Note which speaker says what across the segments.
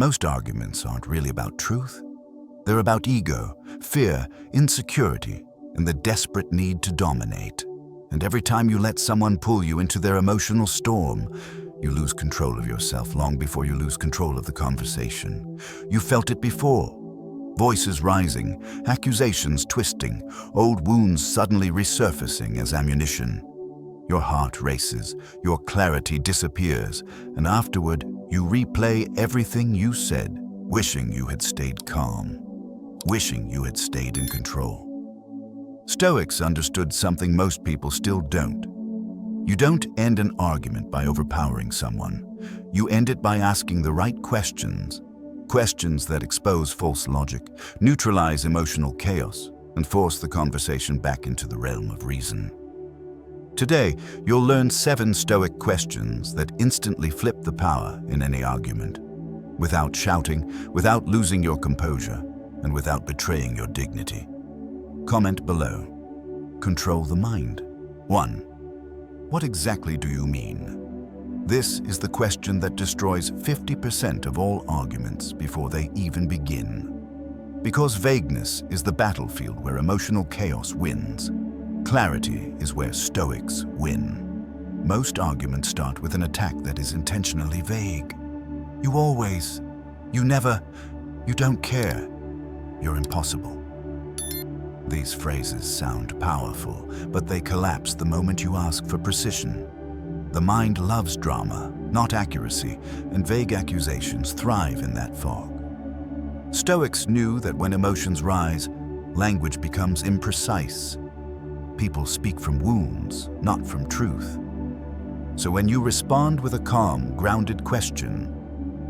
Speaker 1: Most arguments aren't really about truth. They're about ego, fear, insecurity, and the desperate need to dominate. And every time you let someone pull you into their emotional storm, you lose control of yourself long before you lose control of the conversation. You felt it before. Voices rising, accusations twisting, old wounds suddenly resurfacing as ammunition. Your heart races, your clarity disappears, and afterward, you replay everything you said, wishing you had stayed calm, wishing you had stayed in control. Stoics understood something most people still don't. You don't end an argument by overpowering someone. You end it by asking the right questions. Questions that expose false logic, neutralize emotional chaos, and force the conversation back into the realm of reason. Today, you'll learn 7 Stoic questions that instantly flip the power in any argument, without shouting, without losing your composure, and without betraying your dignity. Comment below. Control the mind. 1. What exactly do you mean? This is the question that destroys 50% of all arguments before they even begin. Because vagueness is the battlefield where emotional chaos wins. Clarity is where Stoics win. Most arguments start with an attack that is intentionally vague. You always, you never, you don't care, you're impossible. These phrases sound powerful, but they collapse the moment you ask for precision. The mind loves drama, not accuracy, and vague accusations thrive in that fog. Stoics knew that when emotions rise, language becomes imprecise. People speak from wounds, not from truth. So when you respond with a calm, grounded question,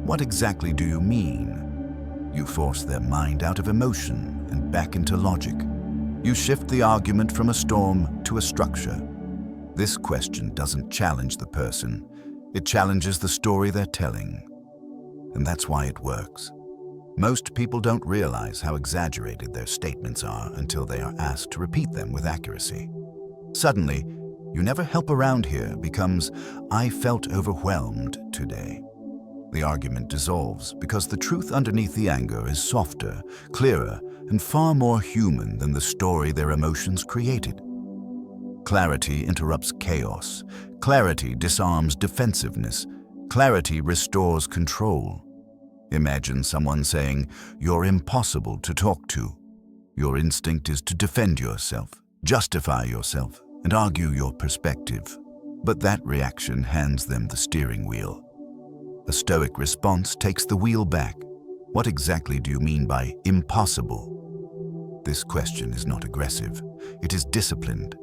Speaker 1: what exactly do you mean? You force their mind out of emotion and back into logic. You shift the argument from a storm to a structure. This question doesn't challenge the person. It challenges the story they're telling. And that's why it works. Most people don't realize how exaggerated their statements are until they are asked to repeat them with accuracy. Suddenly, "You never help around here" becomes "I felt overwhelmed today." The argument dissolves because the truth underneath the anger is softer, clearer, and far more human than the story their emotions created. Clarity interrupts chaos. Clarity disarms defensiveness. Clarity restores control. Imagine someone saying, "You're impossible to talk to." Your instinct is to defend yourself, justify yourself, and argue your perspective. But that reaction hands them the steering wheel. A Stoic response takes the wheel back. What exactly do you mean by impossible? This question is not aggressive. It is disciplined.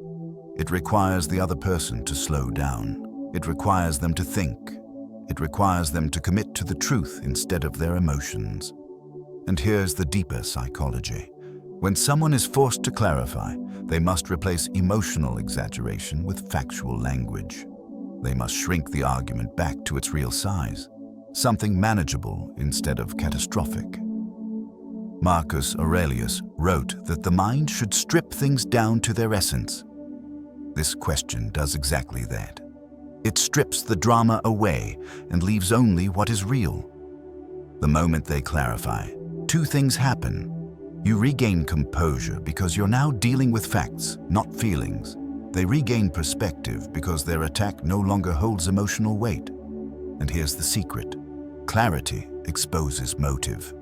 Speaker 1: It requires the other person to slow down. It requires them to think. It requires them to commit to the truth instead of their emotions. And here's the deeper psychology. When someone is forced to clarify, they must replace emotional exaggeration with factual language. They must shrink the argument back to its real size, something manageable instead of catastrophic. Marcus Aurelius wrote that the mind should strip things down to their essence. This question does exactly that. It strips the drama away and leaves only what is real. The moment they clarify, 2 things happen. You regain composure because you're now dealing with facts, not feelings. They regain perspective because their attack no longer holds emotional weight. And here's the secret. Clarity exposes motive.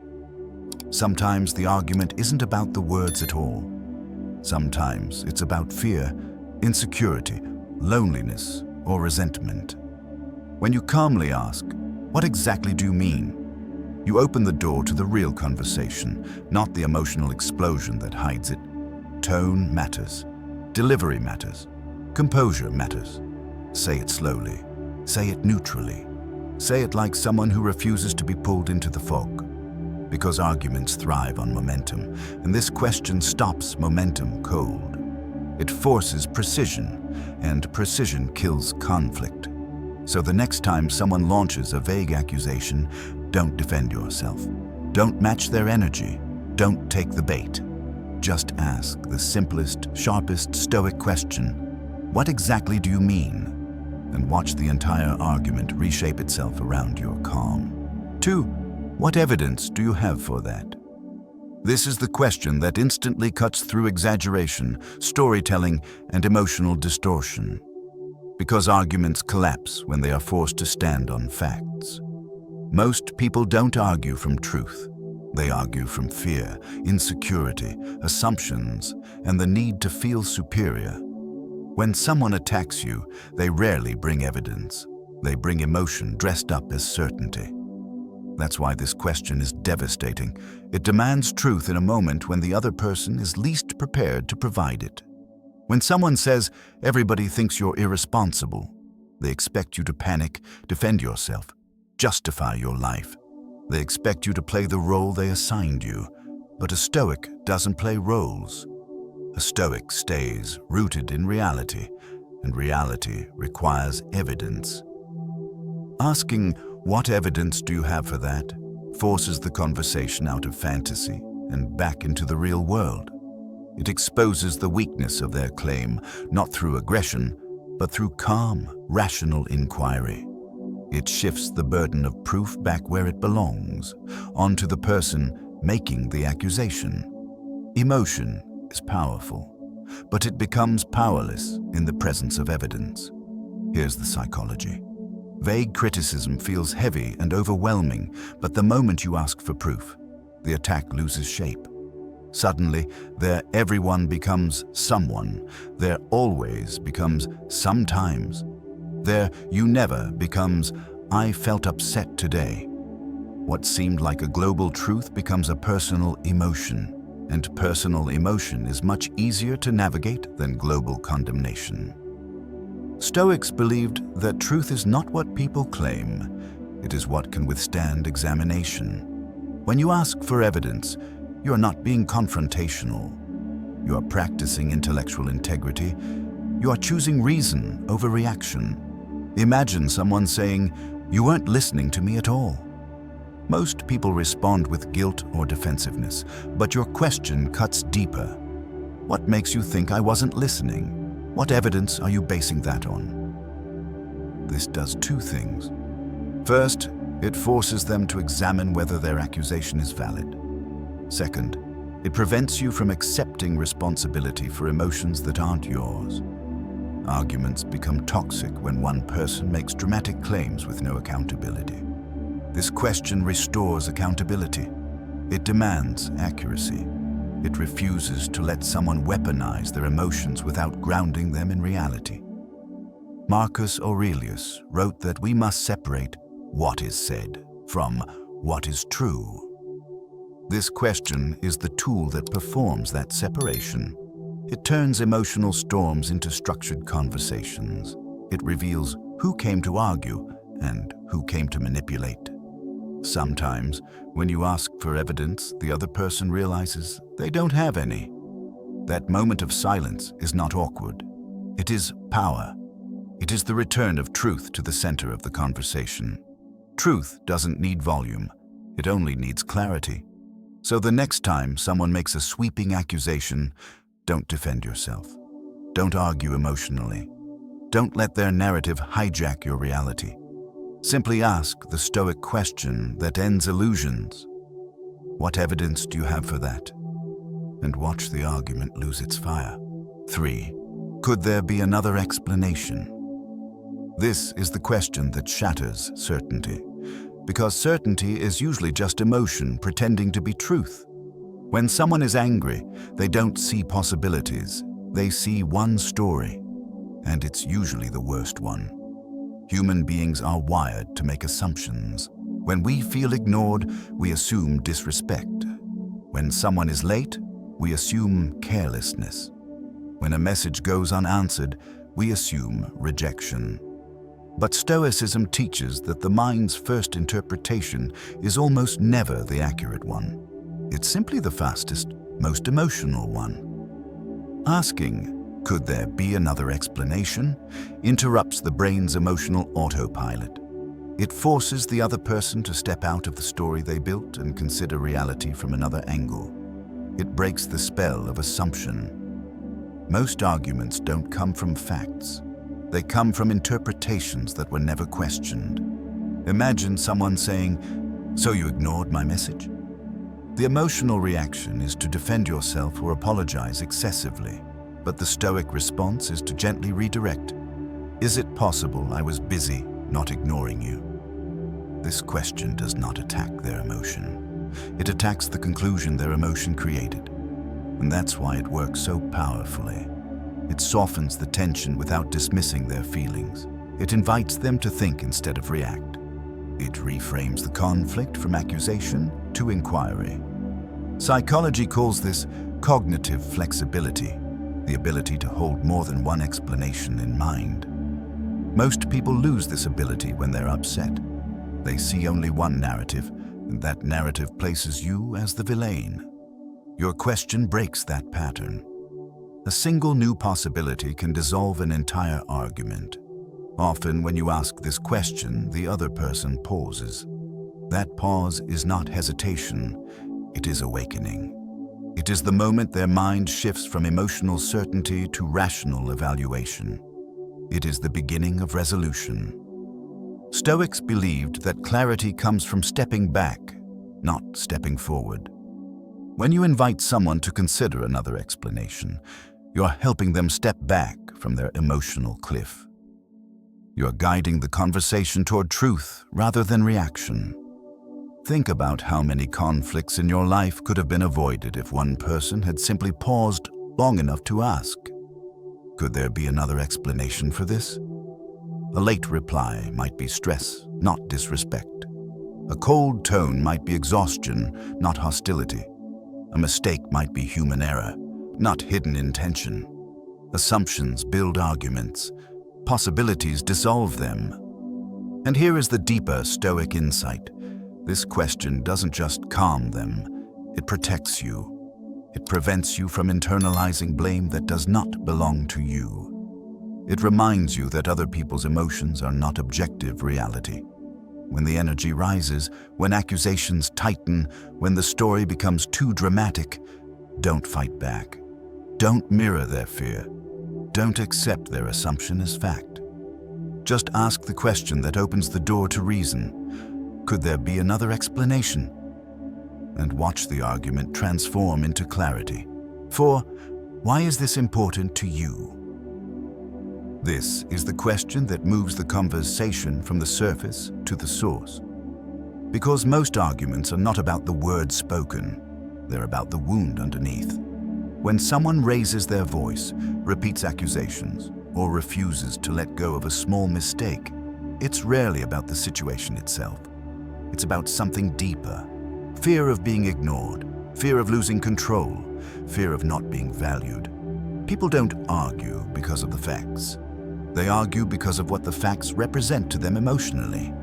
Speaker 1: Sometimes the argument isn't about the words at all. Sometimes it's about fear, insecurity, loneliness, or resentment. When you calmly ask, "What exactly do you mean?" you open the door to the real conversation, not the emotional explosion that hides it. Tone matters. Delivery matters. Composure matters. Say it slowly. Say it neutrally. Say it like someone who refuses to be pulled into the fog. Because arguments thrive on momentum, and this question stops momentum cold. It forces precision, and precision kills conflict. So the next time someone launches a vague accusation, don't defend yourself. Don't match their energy. Don't take the bait. Just ask the simplest, sharpest Stoic question. What exactly do you mean? And watch the entire argument reshape itself around your calm. 2. What evidence do you have for that? This is the question that instantly cuts through exaggeration, storytelling, and emotional distortion. Because arguments collapse when they are forced to stand on facts. Most people don't argue from truth. They argue from fear, insecurity, assumptions, and the need to feel superior. When someone attacks you, they rarely bring evidence. They bring emotion dressed up as certainty. That's why this question is devastating. It demands truth in a moment when the other person is least prepared to provide it. When someone says, "Everybody thinks you're irresponsible," they expect you to panic, defend yourself, justify your life. They expect you to play the role they assigned you. But a Stoic doesn't play roles. A Stoic stays rooted in reality, and reality requires evidence. Asking, "What evidence do you have for that?" forces the conversation out of fantasy and back into the real world. It exposes the weakness of their claim, not through aggression, but through calm, rational inquiry. It shifts the burden of proof back where it belongs, onto the person making the accusation. Emotion is powerful, but it becomes powerless in the presence of evidence. Here's the psychology. Vague criticism feels heavy and overwhelming, but the moment you ask for proof, the attack loses shape. Suddenly, their everyone becomes someone. Their always becomes sometimes. Their you never becomes I felt upset today. What seemed like a global truth becomes a personal emotion, and personal emotion is much easier to navigate than global condemnation. Stoics believed that truth is not what people claim, it is what can withstand examination. When you ask for evidence, you are not being confrontational. You are practicing intellectual integrity. You are choosing reason over reaction. Imagine someone saying, "You weren't listening to me at all." Most people respond with guilt or defensiveness, but your question cuts deeper. What makes you think I wasn't listening? What evidence are you basing that on? This does two things. First, it forces them to examine whether their accusation is valid. Second, it prevents you from accepting responsibility for emotions that aren't yours. Arguments become toxic when one person makes dramatic claims with no accountability. This question restores accountability. It demands accuracy. It refuses to let someone weaponize their emotions without grounding them in reality. Marcus Aurelius wrote that we must separate what is said from what is true. This question is the tool that performs that separation. It turns emotional storms into structured conversations. It reveals who came to argue and who came to manipulate. Sometimes, when you ask for evidence, the other person realizes they don't have any. That moment of silence is not awkward. It is power. It is the return of truth to the center of the conversation. Truth doesn't need volume. It only needs clarity. So the next time someone makes a sweeping accusation, don't defend yourself. Don't argue emotionally. Don't let their narrative hijack your reality. Simply ask the Stoic question that ends illusions. What evidence do you have for that? And watch the argument lose its fire. 3. Could there be another explanation? This is the question that shatters certainty, because certainty is usually just emotion pretending to be truth. When someone is angry, they don't see possibilities. They see one story, and it's usually the worst one. Human beings are wired to make assumptions. When we feel ignored, we assume disrespect. When someone is late, we assume carelessness. When a message goes unanswered, we assume rejection. But Stoicism teaches that the mind's first interpretation is almost never the accurate one. It's simply the fastest, most emotional one. Asking, "Could there be another explanation?" interrupts the brain's emotional autopilot. It forces the other person to step out of the story they built and consider reality from another angle. It breaks the spell of assumption. Most arguments don't come from facts. They come from interpretations that were never questioned. Imagine someone saying, So you ignored my message? The emotional reaction is to defend yourself or apologize excessively, but the Stoic response is to gently redirect. Is it possible I was busy, not ignoring you? This question does not attack their emotion. It attacks the conclusion their emotion created. And that's why it works so powerfully. It softens the tension without dismissing their feelings. It invites them to think instead of react. It reframes the conflict from accusation to inquiry. Psychology calls this cognitive flexibility, the ability to hold more than one explanation in mind. Most people lose this ability when they're upset. They see only one narrative, and that narrative places you as the villain. Your question breaks that pattern. A single new possibility can dissolve an entire argument. Often when you ask this question, the other person pauses. That pause is not hesitation, it is awakening. It is the moment their mind shifts from emotional certainty to rational evaluation. It is the beginning of resolution. Stoics believed that clarity comes from stepping back, not stepping forward. When you invite someone to consider another explanation, you're helping them step back from their emotional cliff. You're guiding the conversation toward truth rather than reaction. Think about how many conflicts in your life could have been avoided if one person had simply paused long enough to ask. Could there be another explanation for this? A late reply might be stress, not disrespect. A cold tone might be exhaustion, not hostility. A mistake might be human error, not hidden intention. Assumptions build arguments. Possibilities dissolve them. And here is the deeper Stoic insight. This question doesn't just calm them, it protects you. It prevents you from internalizing blame that does not belong to you. It reminds you that other people's emotions are not objective reality. When the energy rises, when accusations tighten, when the story becomes too dramatic, don't fight back. Don't mirror their fear. Don't accept their assumption as fact. Just ask the question that opens the door to reason. Could there be another explanation? And watch the argument transform into clarity. For, why is this important to you? This is the question that moves the conversation from the surface to the source. Because most arguments are not about the words spoken, they're about the wound underneath. When someone raises their voice, repeats accusations, or refuses to let go of a small mistake, it's rarely about the situation itself. It's about something deeper. Fear of being ignored, fear of losing control, fear of not being valued. People don't argue because of the facts. They argue because of what the facts represent to them emotionally.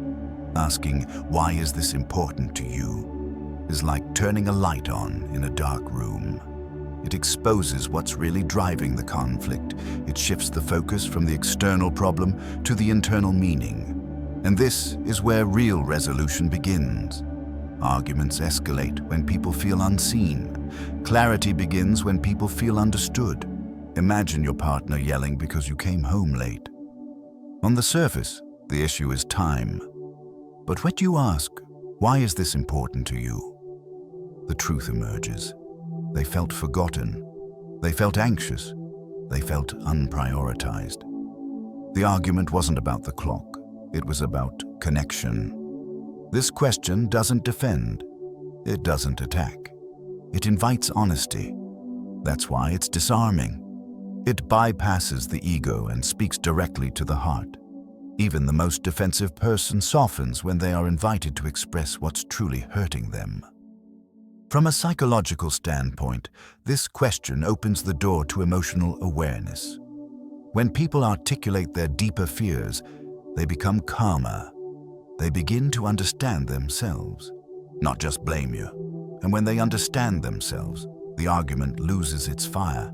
Speaker 1: Asking, why is this important to you, is like turning a light on in a dark room. It exposes what's really driving the conflict. It shifts the focus from the external problem to the internal meaning. And this is where real resolution begins. Arguments escalate when people feel unseen. Clarity begins when people feel understood. Imagine your partner yelling because you came home late. On the surface, the issue is time. But when you ask, why is this important to you? The truth emerges. They felt forgotten. They felt anxious. They felt unprioritized. The argument wasn't about the clock. It was about connection. This question doesn't defend. It doesn't attack. It invites honesty. That's why it's disarming. It bypasses the ego and speaks directly to the heart. Even the most defensive person softens when they are invited to express what's truly hurting them. From a psychological standpoint, this question opens the door to emotional awareness. When people articulate their deeper fears, they become calmer. They begin to understand themselves, not just blame you. And when they understand themselves, the argument loses its fire.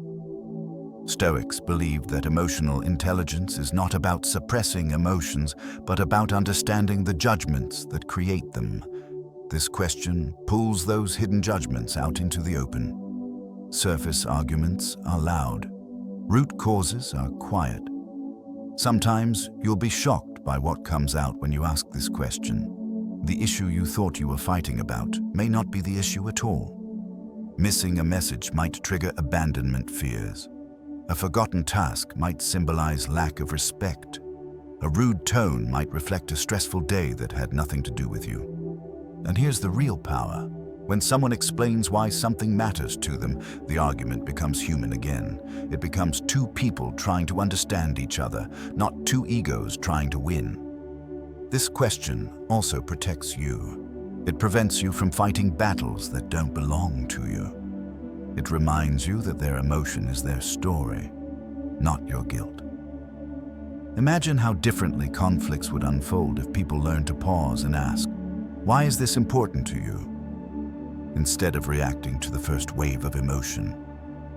Speaker 1: Stoics believed that emotional intelligence is not about suppressing emotions, but about understanding the judgments that create them. This question pulls those hidden judgments out into the open. Surface arguments are loud. Root causes are quiet. Sometimes you'll be shocked by what comes out when you ask this question. The issue you thought you were fighting about may not be the issue at all. Missing a message might trigger abandonment fears. A forgotten task might symbolize lack of respect. A rude tone might reflect a stressful day that had nothing to do with you. And here's the real power. When someone explains why something matters to them, the argument becomes human again. It becomes two people trying to understand each other, not two egos trying to win. This question also protects you. It prevents you from fighting battles that don't belong to you. It reminds you that their emotion is their story, not your guilt. Imagine how differently conflicts would unfold if people learned to pause and ask, "Why is this important to you?" Instead of reacting to the first wave of emotion.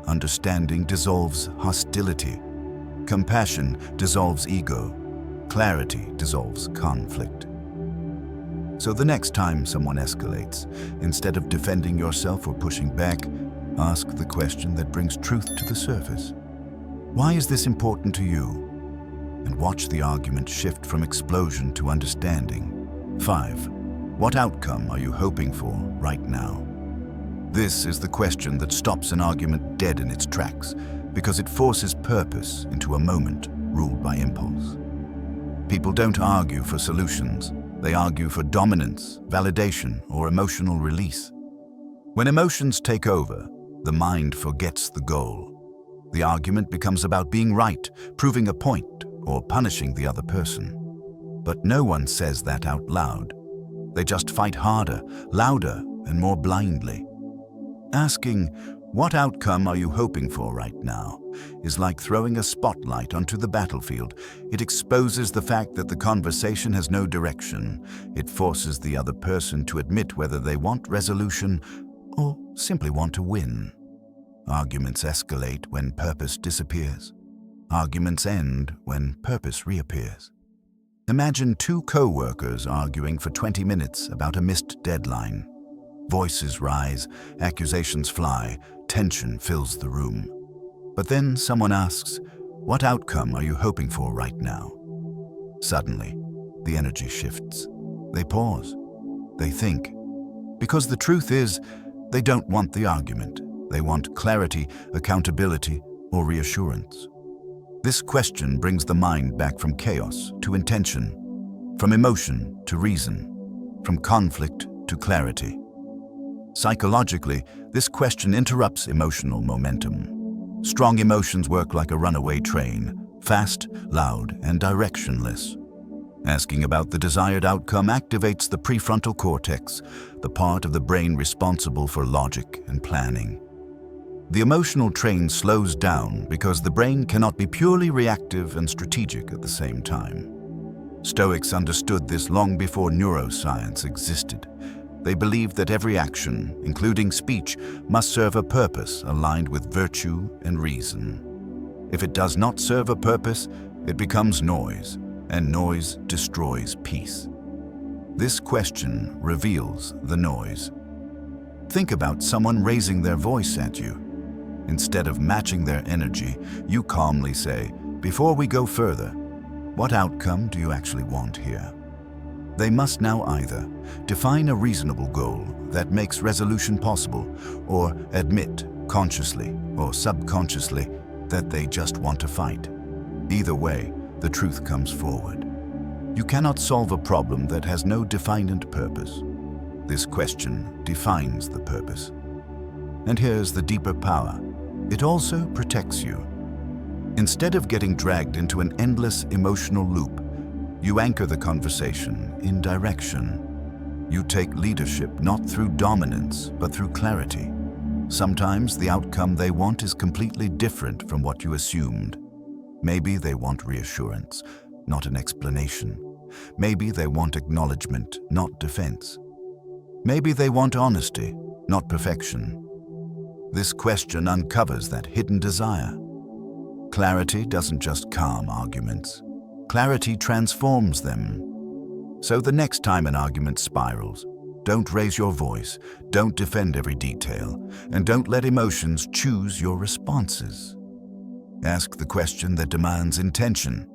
Speaker 1: Understanding dissolves hostility. Compassion dissolves ego. Clarity dissolves conflict. So the next time someone escalates, instead of defending yourself or pushing back, ask the question that brings truth to the surface. Why is this important to you? And watch the argument shift from explosion to understanding. 5. What outcome are you hoping for right now? This is the question that stops an argument dead in its tracks because it forces purpose into a moment ruled by impulse. People don't argue for solutions. They argue for dominance, validation, or emotional release. When emotions take over, the mind forgets the goal. The argument becomes about being right, proving a point, or punishing the other person. But no one says that out loud. They just fight harder, louder, and more blindly. Asking, "What outcome are you hoping for right now?" is like throwing a spotlight onto the battlefield. It exposes the fact that the conversation has no direction. It forces the other person to admit whether they want resolution or simply want to win. Arguments escalate when purpose disappears. Arguments end when purpose reappears. Imagine two co-workers arguing for 20 minutes about a missed deadline. Voices rise, accusations fly, tension fills the room. But then someone asks, "What outcome are you hoping for right now?" Suddenly, the energy shifts. They pause. They think. Because the truth is, they don't want the argument. They want clarity, accountability, or reassurance. This question brings the mind back from chaos to intention, from emotion to reason, from conflict to clarity. Psychologically, this question interrupts emotional momentum. Strong emotions work like a runaway train, fast, loud, and directionless. Asking about the desired outcome activates the prefrontal cortex, the part of the brain responsible for logic and planning. The emotional train slows down because the brain cannot be purely reactive and strategic at the same time. Stoics understood this long before neuroscience existed. They believed that every action, including speech, must serve a purpose aligned with virtue and reason. If it does not serve a purpose, it becomes noise, and noise destroys peace. This question reveals the noise. Think about someone raising their voice at you. Instead of matching their energy, you calmly say, "Before we go further, what outcome do you actually want here?" They must now either define a reasonable goal that makes resolution possible, or admit, consciously or subconsciously, that they just want to fight. Either way, the truth comes forward. You cannot solve a problem that has no defined purpose. This question defines the purpose. And here's the deeper power. It also protects you. Instead of getting dragged into an endless emotional loop, you anchor the conversation in direction. You take leadership not through dominance, but through clarity. Sometimes the outcome they want is completely different from what you assumed. Maybe they want reassurance, not an explanation. Maybe they want acknowledgement, not defense. Maybe they want honesty, not perfection. This question uncovers that hidden desire. Clarity doesn't just calm arguments. Clarity transforms them. So the next time an argument spirals, don't raise your voice, don't defend every detail, and don't let emotions choose your responses. Ask the question that demands intention.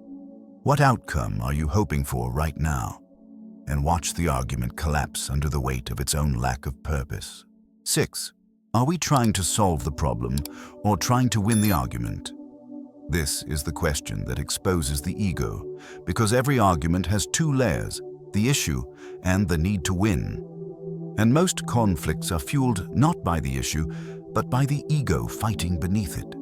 Speaker 1: What outcome are you hoping for right now? and watch the argument collapse under the weight of its own lack of purpose. 6. Are we trying to solve the problem or trying to win the argument? This is the question that exposes the ego, because every argument has two layers, the issue and the need to win. And most conflicts are fueled not by the issue, but by the ego fighting beneath it.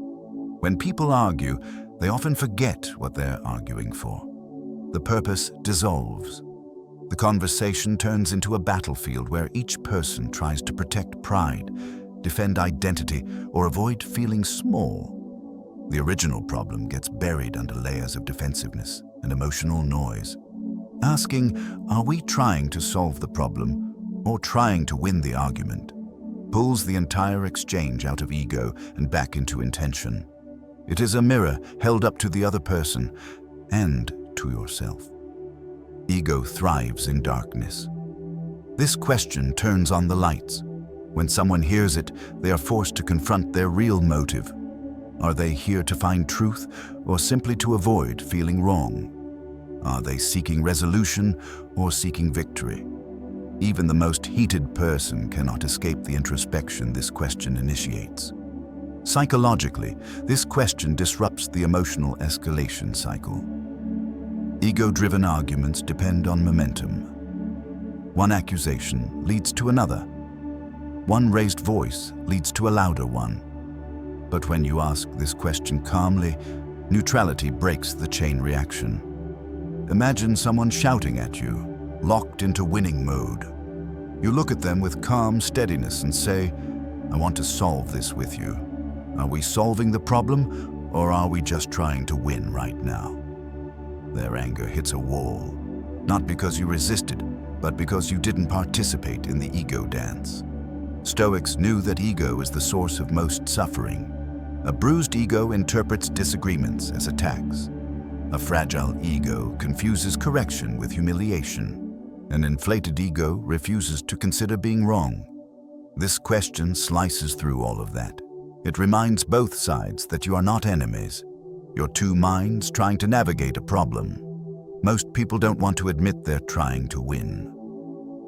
Speaker 1: When people argue, they often forget what they're arguing for. The purpose dissolves. The conversation turns into a battlefield where each person tries to protect pride, defend identity, or avoid feeling small. The original problem gets buried under layers of defensiveness and emotional noise. Asking, are we trying to solve the problem or trying to win the argument, pulls the entire exchange out of ego and back into intention. It is a mirror held up to the other person and to yourself. Ego thrives in darkness. This question turns on the lights. When someone hears it, they are forced to confront their real motive. Are they here to find truth or simply to avoid feeling wrong? Are they seeking resolution or seeking victory? Even the most heated person cannot escape the introspection this question initiates. Psychologically, this question disrupts the emotional escalation cycle. Ego-driven arguments depend on momentum. One accusation leads to another. One raised voice leads to a louder one. But when you ask this question calmly, neutrality breaks the chain reaction. Imagine someone shouting at you, locked into winning mode. You look at them with calm steadiness and say, I want to solve this with you. Are we solving the problem, or are we just trying to win right now? Their anger hits a wall, not because you resisted, but because you didn't participate in the ego dance. Stoics knew that ego is the source of most suffering. A bruised ego interprets disagreements as attacks. A fragile ego confuses correction with humiliation. An inflated ego refuses to consider being wrong. This question slices through all of that. It reminds both sides that you are not enemies. You're two minds trying to navigate a problem. Most people don't want to admit they're trying to win.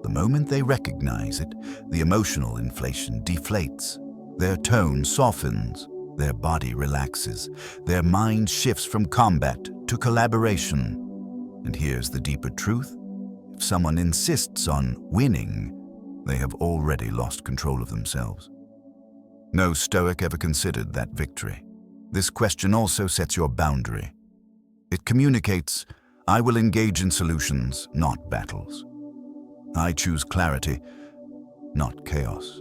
Speaker 1: The moment they recognize it, the emotional inflation deflates. Their tone softens. Their body relaxes. Their mind shifts from combat to collaboration. And here's the deeper truth. If someone insists on winning, they have already lost control of themselves. No Stoic ever considered that victory. This question also sets your boundary. It communicates, I will engage in solutions, not battles. I choose clarity, not chaos.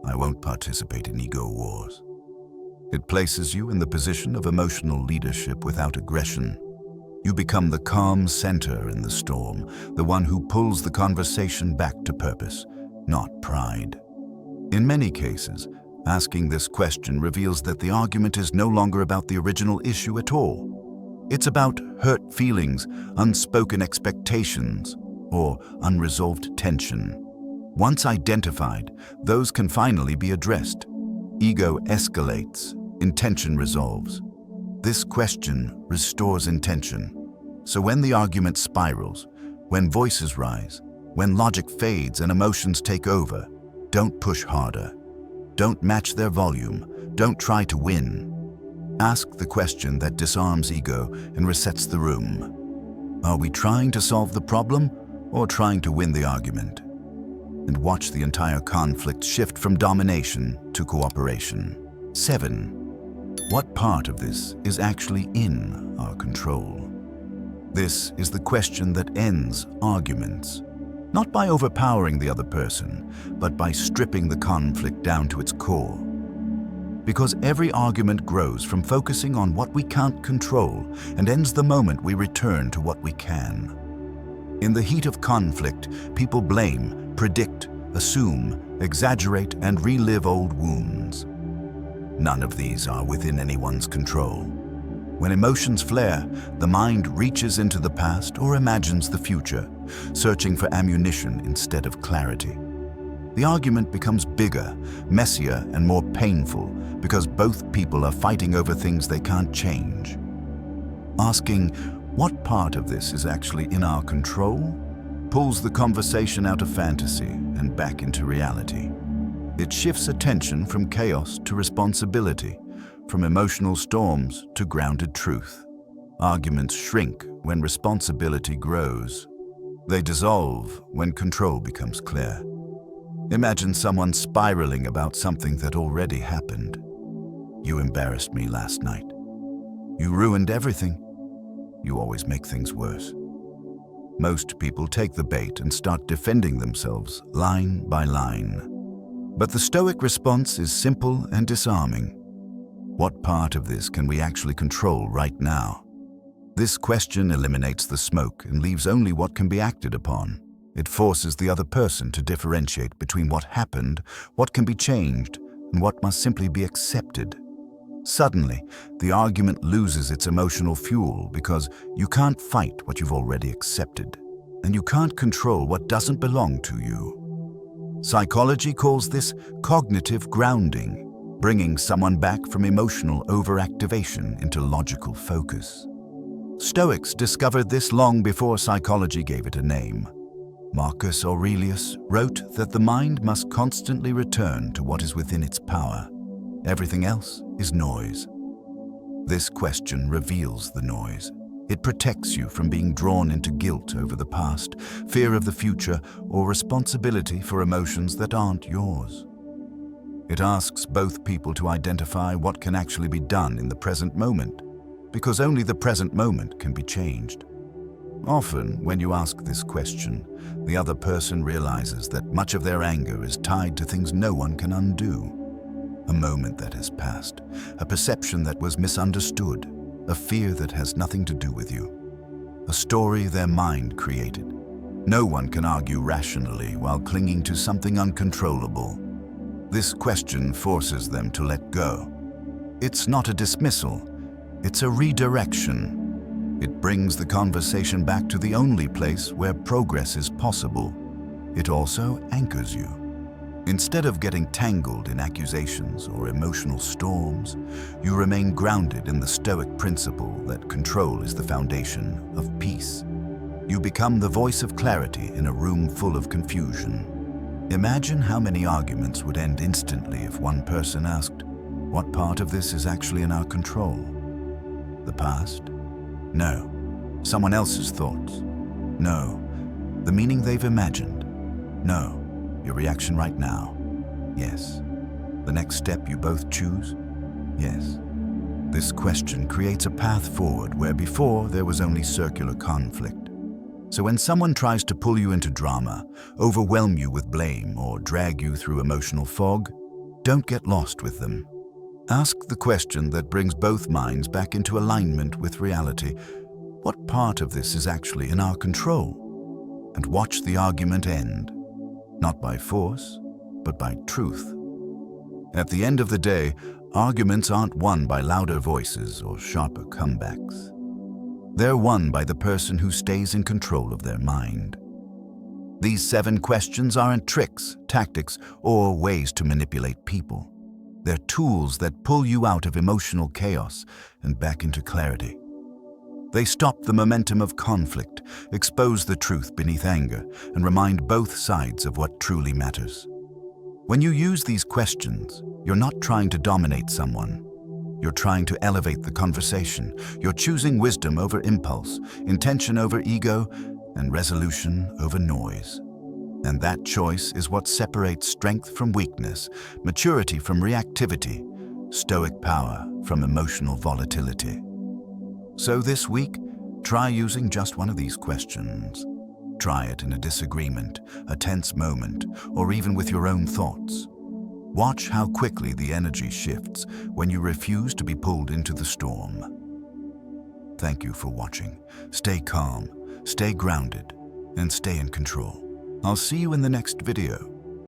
Speaker 1: I won't participate in ego wars. It places you in the position of emotional leadership without aggression. You become the calm center in the storm, the one who pulls the conversation back to purpose, not pride. In many cases, asking this question reveals that the argument is no longer about the original issue at all. It's about hurt feelings, unspoken expectations, or unresolved tension. Once identified, those can finally be addressed. Ego escalates, intention resolves. This question restores intention. So when the argument spirals, when voices rise, when logic fades and emotions take over, don't push harder. Don't match their volume. Don't try to win. Ask the question that disarms ego and resets the room. Are we trying to solve the problem or trying to win the argument? And watch the entire conflict shift from domination to cooperation. 7. What part of this is actually in our control? This is the question that ends arguments. Not by overpowering the other person, but by stripping the conflict down to its core. Because every argument grows from focusing on what we can't control and ends the moment we return to what we can. In the heat of conflict, people blame, predict, assume, exaggerate, and relive old wounds. None of these are within anyone's control. When emotions flare, the mind reaches into the past or imagines the future, searching for ammunition instead of clarity. The argument becomes bigger, messier, and more painful because both people are fighting over things they can't change. Asking, what part of this is actually in our control, pulls the conversation out of fantasy and back into reality. It shifts attention from chaos to responsibility, from emotional storms to grounded truth. Arguments shrink when responsibility grows. They dissolve when control becomes clear. Imagine someone spiraling about something that already happened. You embarrassed me last night. You ruined everything. You always make things worse. Most people take the bait and start defending themselves line by line. But the Stoic response is simple and disarming. What part of this can we actually control right now? This question eliminates the smoke and leaves only what can be acted upon. It forces the other person to differentiate between what happened, what can be changed, and what must simply be accepted. Suddenly, the argument loses its emotional fuel because you can't fight what you've already accepted, and you can't control what doesn't belong to you. Psychology calls this cognitive grounding, bringing someone back from emotional overactivation into logical focus. Stoics discovered this long before psychology gave it a name. Marcus Aurelius wrote that the mind must constantly return to what is within its power. Everything else is noise. This question reveals the noise. It protects you from being drawn into guilt over the past, fear of the future, or responsibility for emotions that aren't yours. It asks both people to identify what can actually be done in the present moment, because only the present moment can be changed. Often, when you ask this question, the other person realizes that much of their anger is tied to things no one can undo. A moment that has passed, a perception that was misunderstood, a fear that has nothing to do with you, a story their mind created. No one can argue rationally while clinging to something uncontrollable. This question forces them to let go. It's not a dismissal. It's a redirection. It brings the conversation back to the only place where progress is possible. It also anchors you. Instead of getting tangled in accusations or emotional storms, you remain grounded in the Stoic principle that control is the foundation of peace. You become the voice of clarity in a room full of confusion. Imagine how many arguments would end instantly if one person asked, "What part of this is actually in our control? The past? No. Someone else's thoughts? No. The meaning they've imagined? No. Your reaction right now? Yes. The next step you both choose? Yes. This question creates a path forward where before there was only circular conflict. So when someone tries to pull you into drama, overwhelm you with blame, or drag you through emotional fog, don't get lost with them. Ask the question that brings both minds back into alignment with reality. What part of this is actually in our control? And watch the argument end. Not by force, but by truth. At the end of the day, arguments aren't won by louder voices or sharper comebacks. They're won by the person who stays in control of their mind. These 7 questions aren't tricks, tactics, or ways to manipulate people. They're tools that pull you out of emotional chaos and back into clarity. They stop the momentum of conflict, expose the truth beneath anger, and remind both sides of what truly matters. When you use these questions, you're not trying to dominate someone. You're trying to elevate the conversation. You're choosing wisdom over impulse, intention over ego, and resolution over noise. And that choice is what separates strength from weakness, maturity from reactivity, stoic power from emotional volatility. So this week, try using just one of these questions. Try it in a disagreement, a tense moment, or even with your own thoughts. Watch how quickly the energy shifts when you refuse to be pulled into the storm. Thank you for watching. Stay calm, stay grounded, and stay in control. I'll see you in the next video.